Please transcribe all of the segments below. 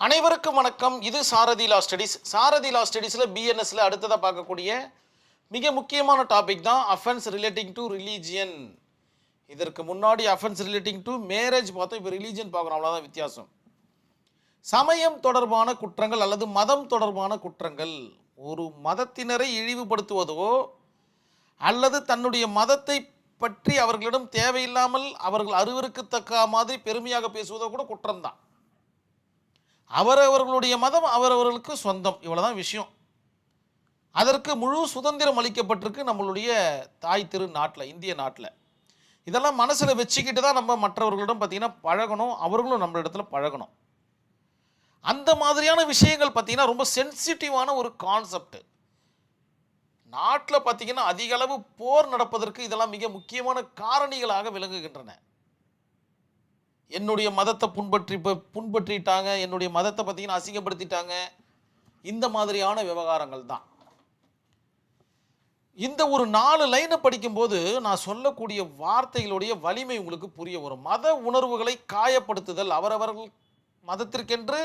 அனைவருக்கும் வணக்கம். இது சாரதி லா ஸ்டடீஸ். சாரதி லா ஸ்டடீஸில் பிஎன்எஸ்ல அடுத்ததாக பார்க்கக்கூடிய மிக முக்கியமான டாபிக் தான் அஃபென்ஸ் ரிலேட்டிங் டு ரிலீஜியன். இதற்கு முன்னாடி அஃபென்ஸ் ரிலேட்டிங் டு மேரேஜ் பார்த்தோம், இப்போ ரிலீஜியன் பார்க்குறோம், அவ்வளோதான் வித்தியாசம். சமயம் தொடர்பான குற்றங்கள் அல்லது மதம் தொடர்பான குற்றங்கள், ஒரு மதத்தினரை இழிவுபடுத்துவதோ அல்லது தன்னுடைய மதத்தை பற்றி அவர்களிடம் தேவையில்லாமல் அவர்கள் அருவருக்கத்தக்க மாதிரி பெருமையாக பேசுவதோ கூட குற்றம்தான். அவரவர்களுடைய மதம் அவரவர்களுக்கு சொந்தம், இவ்வளோதான் விஷயம். அதற்கு முழு சுதந்திரம் அளிக்கப்பட்டிருக்கு நம்மளுடைய தாய் திரு நாட்டில், இந்திய நாட்டில். இதெல்லாம் மனசில் வச்சுக்கிட்டு தான் நம்ம மற்றவர்களிடம் பார்த்திங்கன்னா பழகணும், அவர்களும் நம்மளிடத்தில் பழகணும். அந்த மாதிரியான விஷயங்கள் பார்த்திங்கன்னா ரொம்ப சென்சிட்டிவான ஒரு கான்செப்ட். நாட்டில் பார்த்திங்கன்னா அதிக அளவு போர் நடப்பதற்கு இதெல்லாம் மிக முக்கியமான காரணிகளாக விளங்குகின்றன. என்னுடைய மதத்தை புண்பற்றிட்டாங்க, என்னுடைய மதத்தை பார்த்தீங்கன்னா அசிங்கப்படுத்திட்டாங்க, இந்த மாதிரியான விவகாரங்கள் தான். இந்த ஒரு 4 லைனை படிக்கும்போது நான் சொல்லக்கூடிய வார்த்தைகளுடைய வலிமை உங்களுக்கு புரிய வரும். மத உணர்வுகளை காயப்படுத்துதல், அவரவர்கள் மதத்திற்கென்று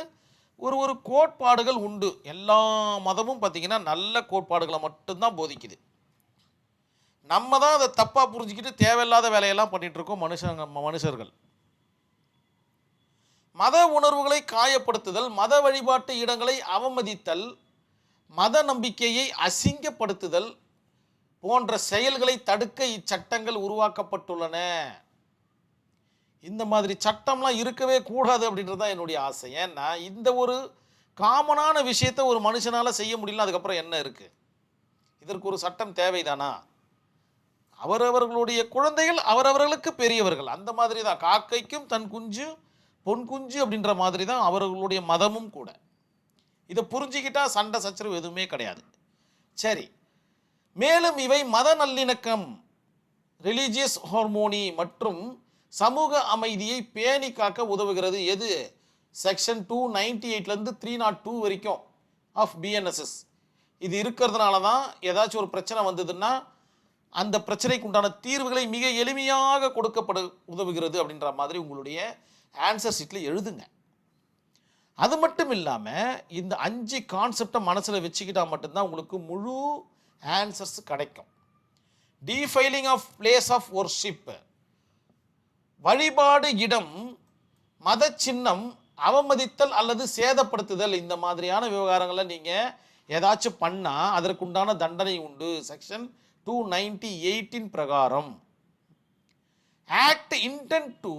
ஒரு கோட்பாடுகள் உண்டு. எல்லா மதமும் பார்த்திங்கன்னா நல்ல கோட்பாடுகளை மட்டும்தான் போதிக்குது. நம்ம தான் அதை தப்பாக புரிஞ்சுக்கிட்டு தேவையில்லாத வேலையெல்லாம் பண்ணிகிட்ருக்கோம் மனுஷர்கள். மத உணர்வுகளை காயப்படுத்துதல், மத வழிபாட்டு இடங்களை அவமதித்தல், மத நம்பிக்கையை அசிங்கப்படுத்துதல் போன்ற செயல்களை தடுக்க இச்சட்டங்கள் உருவாக்கப்பட்டுள்ளன. இந்த மாதிரி சட்டம்லாம் இருக்கவே கூடாது அப்படின்றது தான் என்னுடைய ஆசை. ஏன்னா இந்த ஒரு காமனான விஷயத்தை ஒரு மனுஷனால் செய்ய முடியல, அதுக்கப்புறம் என்ன இருக்குது? இதற்கு ஒரு சட்டம் தேவைதானா? அவரவர்களுடைய குழந்தைகள் அவரவர்களுக்கு பெரியவர்கள், அந்த மாதிரி தான். காக்கைக்கும் தன் குஞ்சு பொன் குஞ்சு அப்படின்ற மாதிரி தான் அவர்களுடைய மதமும் கூட. இதை புரிஞ்சுக்கிட்டா சண்டை சச்சரவு எதுவுமே கிடையாது. சரி, மேலும் இவை மத நல்லிணக்கம், ரிலீஜியஸ் ஹார்மோனி மற்றும் சமூக அமைதியை பேணி காக்க உதவுகிறது. எது? செக்ஷன் 298லேருந்து 302 வரைக்கும் ஆஃப் பிஎன்எஸ்எஸ். இது இருக்கிறதுனால தான் ஏதாச்சும் ஒரு பிரச்சனை வந்ததுன்னா அந்த பிரச்சனைக்கு உண்டான தீர்வுகளை மிக எளிமையாக கொடுக்கப்பட உதவுகிறது அப்படின்ற மாதிரி உங்களுடைய ஆன்சர் ஷீட்டில் எழுதுங்க. அது மட்டும் இல்லாமல் இந்த 5 கான்செப்டை மனசில் வச்சுக்கிட்டால் மட்டும்தான் உங்களுக்கு முழு ஆன்சர்ஸ் கிடைக்கும். டீஃபைலிங் ஆஃப் பிளேஸ் ஆஃப் வொர்ஷிப், வழிபாடு இடம், மத சின்னம் அவமதித்தல் அல்லது சேதப்படுத்துதல், இந்த மாதிரியான விவகாரங்களை நீங்கள் ஏதாச்சும் பண்ணால் அதற்குண்டான தண்டனை உண்டு. செக்ஷன் 298 பிரகாரம். Act intend to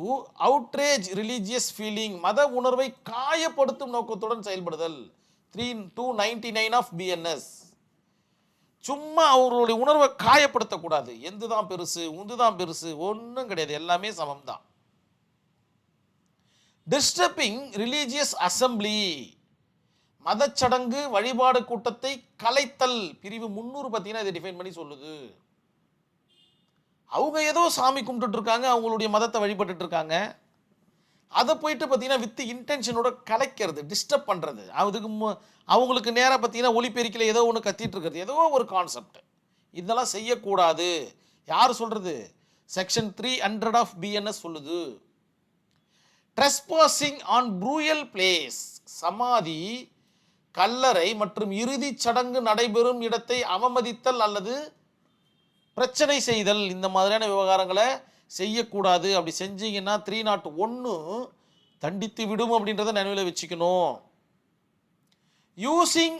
outrage religious feeling, மத உணர்வை காயப்படுத்தும் நோக்கத்துடன் செயல்படுதல். 299 ஆஃப் பிஎன்எஸ். சும்மா அவர்களுடைய உணர்வை காயப்படுத்தக்கூடாது. எந்து தான் பெருசு, உந்து தான் பெருசு, ஒன்றும் கிடையாது, எல்லாமே சமம் தான். டிஸ்டர்பிங் ரிலீஜியஸ் அசம்பிளி, மதச்சடங்கு வழிபாடு கூட்டத்தை கலைத்தல். பிரிவு 300 பார்த்தீங்கன்னா இதை டிஃபைன் பண்ணி சொல்லுது. அவங்க ஏதோ சாமி கும்பிட்டு இருக்காங்க, அவங்களுடைய மதத்தை வழிபட்டு இருக்காங்க, அதை போயிட்டு பார்த்தீங்கன்னா வித் இன்டென்ஷனோட கலைக்கிறது, டிஸ்டர்ப் பண்ணுறது. அதுக்கு அவங்களுக்கு நேராக பார்த்தீங்கன்னா ஒலிபெருக்கில் ஏதோ ஒன்று கத்திட்டு இருக்கிறது, ஏதோ ஒரு கான்செப்ட். இதெல்லாம் செய்யக்கூடாது. யார் சொல்கிறது? செக்ஷன் 300 ஆஃப் பிஎன்எஸ் சொல்லுது. ட்ரெஸ்பாசிங் ஆன் ப்ரூயல் பிளேஸ், சமாதி, கல்லறை மற்றும் இறுதிச் சடங்கு நடைபெறும் இடத்தை அவமதித்தல் அல்லது பிரச்சனை செய்தல், இந்த மாதிரியான விவகாரங்களை செய்யக்கூடாது. அப்படி செஞ்சீங்கன்னா 301 தண்டித்து விடும் அப்படின்றத நினைவில் வச்சுக்கணும். யூசிங்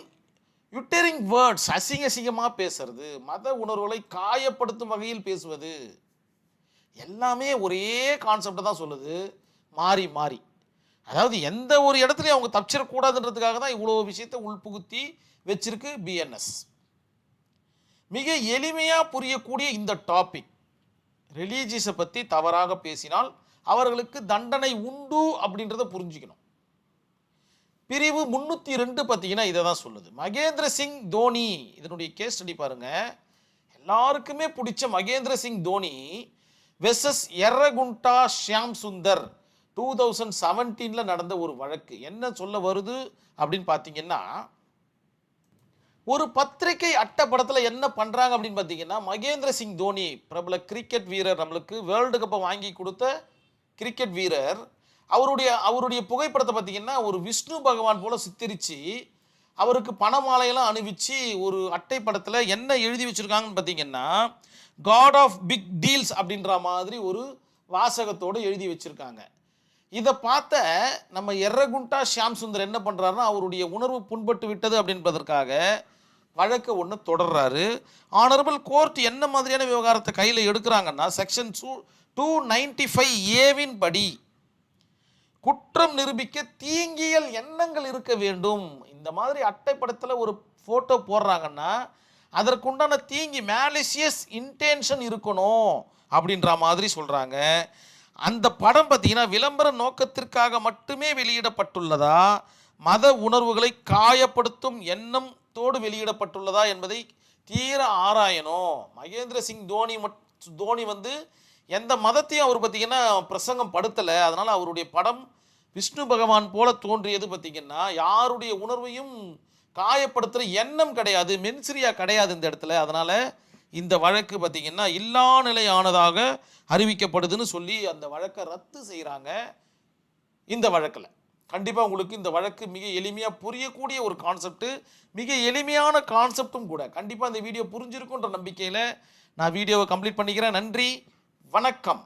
யுட்டரிங் வேர்ட்ஸ், அசிங்கமாக பேசுறது, மத உணர்வுகளை காயப்படுத்தும் வகையில் பேசுவது, எல்லாமே ஒரே கான்செப்டை தான் சொல்லுது, மாறி மாறி. அதாவது எந்த ஒரு இடத்துலையும் அவங்க தப்பிச்சிடக்கூடாதுன்றதுக்காக தான் இவ்வளோ விஷயத்தை உள்புகுத்தி வச்சிருக்கு பிஎன்எஸ். மிக எளிமையாக புரியக்கூடிய இந்த டாபிக், ரிலீஜியஸை பற்றி தவறாக பேசினால் அவர்களுக்கு தண்டனை உண்டு அப்படின்றத புரிஞ்சுக்கணும். பிரிவு 302 பார்த்தீங்கன்னா இதை தான் சொல்லுது. மகேந்திர சிங் தோனி, இதனுடைய கேஸ் ஸ்டடி பாருங்க. எல்லாருக்குமே பிடிச்ச மகேந்திர சிங் தோனி வெர்சஸ் எர்ரகுண்டா ஷியாம் சுந்தர் 2017 நடந்த ஒரு வழக்கு. என்ன சொல்ல வருது அப்படின்னு பார்த்தீங்கன்னா, ஒரு பத்திரிகை அட்டப்படத்தில் என்ன பண்ணுறாங்க அப்படின்னு பார்த்தீங்கன்னா, மகேந்திர சிங் தோனி பிரபல கிரிக்கெட் வீரர், நம்மளுக்கு வேர்ல்டு கப்பை வாங்கி கொடுத்த கிரிக்கெட் வீரர், அவருடைய புகைப்படத்தை பார்த்தீங்கன்னா ஒரு விஷ்ணு பகவான் போல சித்தரித்து அவருக்கு பணமாலையெல்லாம் அணிவிச்சு ஒரு அட்டை படத்தில் என்ன எழுதி வச்சுருக்காங்கன்னு பார்த்தீங்கன்னா காட் ஆஃப் பிக் டீல்ஸ் அப்படின்ற மாதிரி ஒரு வாசகத்தோடு எழுதி வச்சுருக்காங்க. இதை பார்த்த நம்ம எர்ரகுண்டா ஷியாம் சுந்தர் என்ன பண்ணுறாருன்னா அவருடைய உணர்வு புண்பட்டு விட்டது அப்படின்பதற்காக வழக்கை ஒன்று தொடர்றாரு. ஆனரபிள் கோர்ட் என்ன மாதிரியான விவகாரத்தை கையில் எடுக்கிறாங்கன்னா செக்ஷன் 295A படி குற்றம் நிரூபிக்க தீங்கியல் எண்ணங்கள் இருக்க வேண்டும். இந்த மாதிரி அட்டைப்படத்தில் ஒரு ஃபோட்டோ போடுறாங்கன்னா அதற்குண்டான தீங்கி மேலிசியஸ் இன்டென்ஷன் இருக்கணும் அப்படின்ற மாதிரி சொல்கிறாங்க. அந்த படம் பார்த்தீங்கன்னா விளம்பர நோக்கத்திற்காக மட்டுமே வெளியிடப்பட்டுள்ளதா, மத உணர்வுகளை காயப்படுத்தும் எண்ணத்தோடு வெளியிடப்பட்டுள்ளதா என்பதை தீர ஆராயணும். மகேந்திர சிங் தோனி வந்து எந்த மதத்தையும் அவர் பார்த்தீங்கன்னா பிரசங்கம் படுத்தலை. அதனால் அவருடைய படம் விஷ்ணு பகவான் போல தோன்றியது பார்த்தீங்கன்னா யாருடைய உணர்வையும் காயப்படுத்துகிற எண்ணம் கிடையாது, மென்சிரியா கிடையாது இந்த இடத்துல. அதனால் இந்த வழக்கு பார்த்தீங்கன்னா இல்லா நிலையானதாக அறிவிக்கப்படுதுன்னு சொல்லி அந்த வழக்கை ரத்து செய்கிறாங்க. இந்த வழக்கில் கண்டிப்பாக உங்களுக்கு இந்த வழக்கு மிக எளிமையாக புரியக்கூடிய ஒரு கான்செப்ட், மிக எளிமையான கான்செப்டும் கூட. கண்டிப்பாக இந்த வீடியோ புரிஞ்சிருக்குன்ற நம்பிக்கையில் நான் வீடியோவை கம்ப்ளீட் பண்ணிக்கிறேன். நன்றி, வணக்கம்.